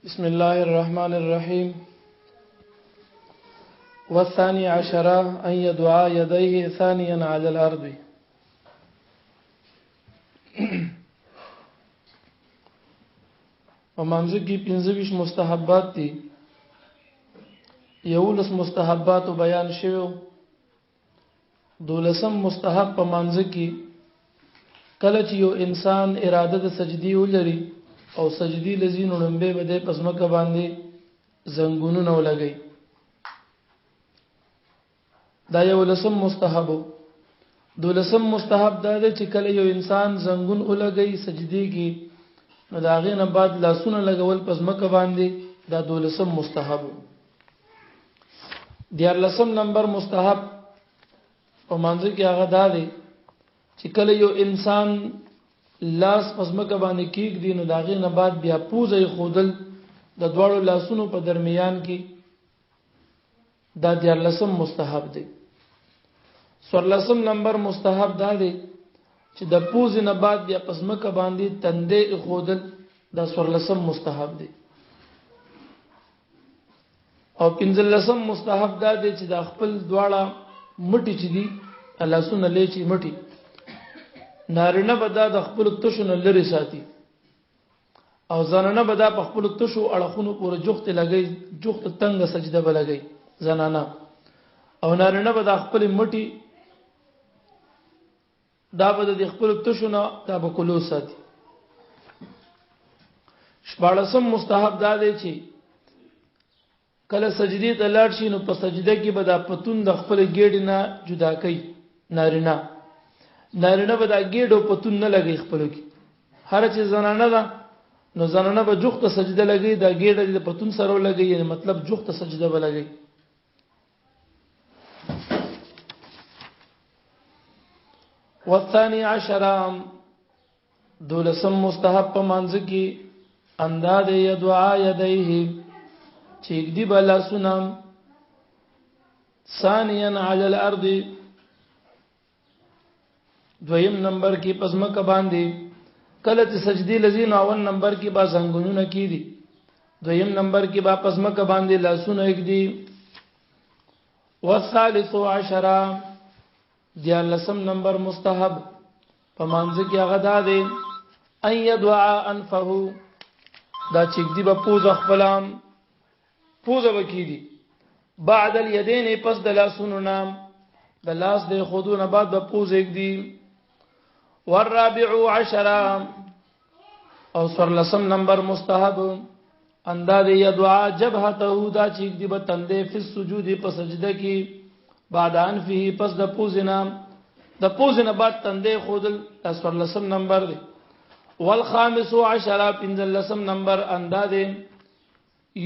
بسم الله الرحمن الرحيم. والثاني عشر أن يدعى يديه ثانيا على الأرض. ومنځ کې 25 مستحبات دي. یولس مستحبات بیان شوی. دولسم مستحب په منځ کې کله چې یو انسان اراده د سجدي ولري او سجدي لذین لمبه بده پسمکه باندې زنګونو نو لګي. دا یو لسم مستحب. دولسم مستحب دا دی چې کله یو انسان زنګون ولګي سجدي کې نو دا غي نه بعد لاسونه لګول پسمکه باندې دا دولسم مستحب. دیار لسم نمبر مستحب په منځ کې هغه دا دی چې کله یو انسان لاس پسمکه باندې کېږ دي نو داغه نه بعد بیا پوزې خودل د دوړو لاسونو په درمیان کې دا دیار لسم مستحب دی. سور لسم نمبر مستحب دا دی چې د پوزې نه بعد بیا پسمکه باندې تندې خودل دا سور لسم مستحب دی. او پنځل لسم مستحب دا دی چې د خپل دواړه مټي چې دي لاسونه لچې مټي نارینه بدا د خپل تشو لري ساتي او زنانه بدا په خپل تشو اړخونو پورې جوخت لګي جوخت تنگ سجده بلګي زنانه او نارینه بدا خپل مټي دا بده د خپل تشو نه دا به کولو ساتي. شپاړسم مستحب دا دی چې کله سجدي ته لاړ شي نو په سجده کې به دا پتون د خپل ګېډ نه جدا کوي. نارینه به دا ګېډ او پتون نه لګي خپل کې. هر چې زنانه ده نو زنانه به جوخت سجده لګي دا ګېډ د پتون سره لګي یعنی مطلب جوخت سجده به لګي. والثاني عشر دولسم مستحب په منځ کې انداز یدعا یدیه چیک دی بلا سنم ثانیا علی الارض دویم نمبر کې پسمکه باندې کله چې سجدي لذین اول نمبر کې با زنګونونه کی دي دویم نمبر کې با پسمکه باندې لاسونه یک دي. والثالث عشر دیار لسم نمبر مستحب په منځ کې هغه دا دی ان يدعا انفه دا چیک دی په پوز خپلام پوزه وکیدی بعد الیدین پس د لاسونو نام د لاس د خودونه بعد د پوزه یک دی. والرابع عشر او سر لسم نمبر مستحب انداز یدعا جبهته دا چیک دی بتنده فی السجود په سجده کې بعد انفه پس د پوزنا د پوزنا بعد تنده خودل سر لسم نمبر دی. والخامس عشر پنځل لسم نمبر انداز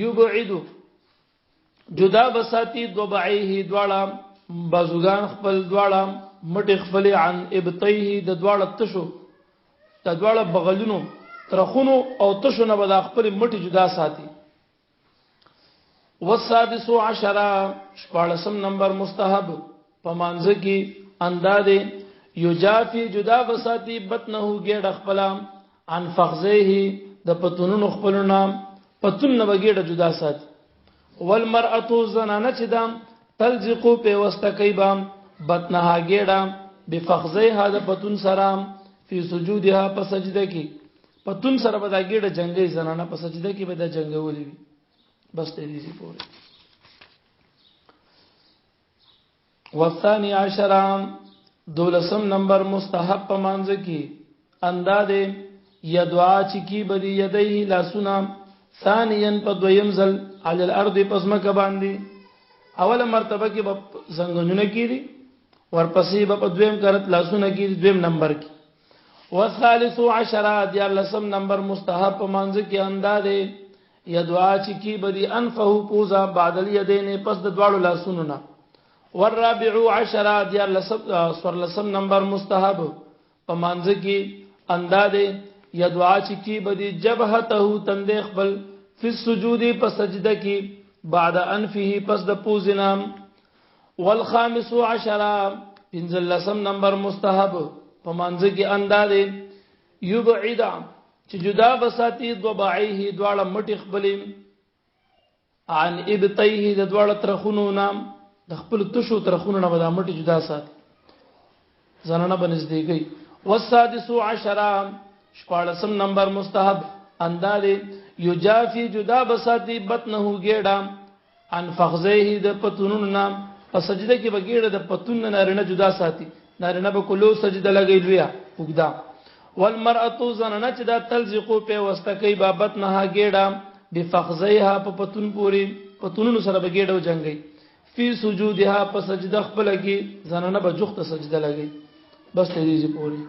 یبعد جدا بساتی دوبعیه دواړه بازوګان خپل دواړه مټ خپل عن ابطیه د دواړه تشو د دواړه بغلونو ترخونو او تشو نه بد خپل مټ جدا ساتي. والسادس عشر شپاړسم نمبر مستحب په مانځ کې انداز یجافی جدا بساتی بطنه ګډ خپل عن فخذه د پتونونو خپل نام پتون نه بګډ جدا ساتي. والمرأة زنانه چې دام تلزقو په واستکیبام بطنها ګډه بفخذها د پتون سره فی سجودها په سجده کې پتون سره به دا ګډه جنگي زنانه په سجده کې به دا جنگولې وي. بس دې دي پوره. والثاني عشر دولسم نمبر مستحب په مانځ کې انداز یدعا چې کی بدی یدیه لاسونه ثانیا په دویم ځل علی الارض پسمکه باندې اوله مرتبه کې زنګونونه کیږي ورپسې په دویم کرت لاسونه کیږي دویم نمبر کې. والثالث عشر دیار لسم نمبر مستحب په مانځ کې انداز یدعا چې کی بدی انفه پوزا بعد الیدین پس د دواړو لاسونو نه. والرابع عشر دیار لسم نمبر مستحب په مانځ کې انداز یدعا چې کی بدی جبهته تندې خپل فی السجود په سجده کې بعد انفه پس د پوزنا. والخامس عشر پنځل لسم نمبر مستحب په مانځ کې انداز یبعد چې جدا بساتی ضبعیه دواړه مټي خپلې عن ابطیه د دواړه ترخونو نام د خپل تشو ترخونو نه د مټي جدا ساتي زنانه بنزدیږي. والسادس عشر شپاړسم نمبر مستحب انداله یجافی جدا بساتی بطنه ګیډه ان فخذه د پتونونو نام په سجده کې بګیړه د پتون نارینه جدا ساتي نارینه به کلو سجده لګیلویا وګدا. والمرأه زنانه چې دا تلزقو په واستکې بابت نه ګیډه بفخذها په پتون پوری پتونونو سره بګیډه جنگي فی سجودها په سجده خپل کې زنانه به جوخت سجده لګي بس دې پوری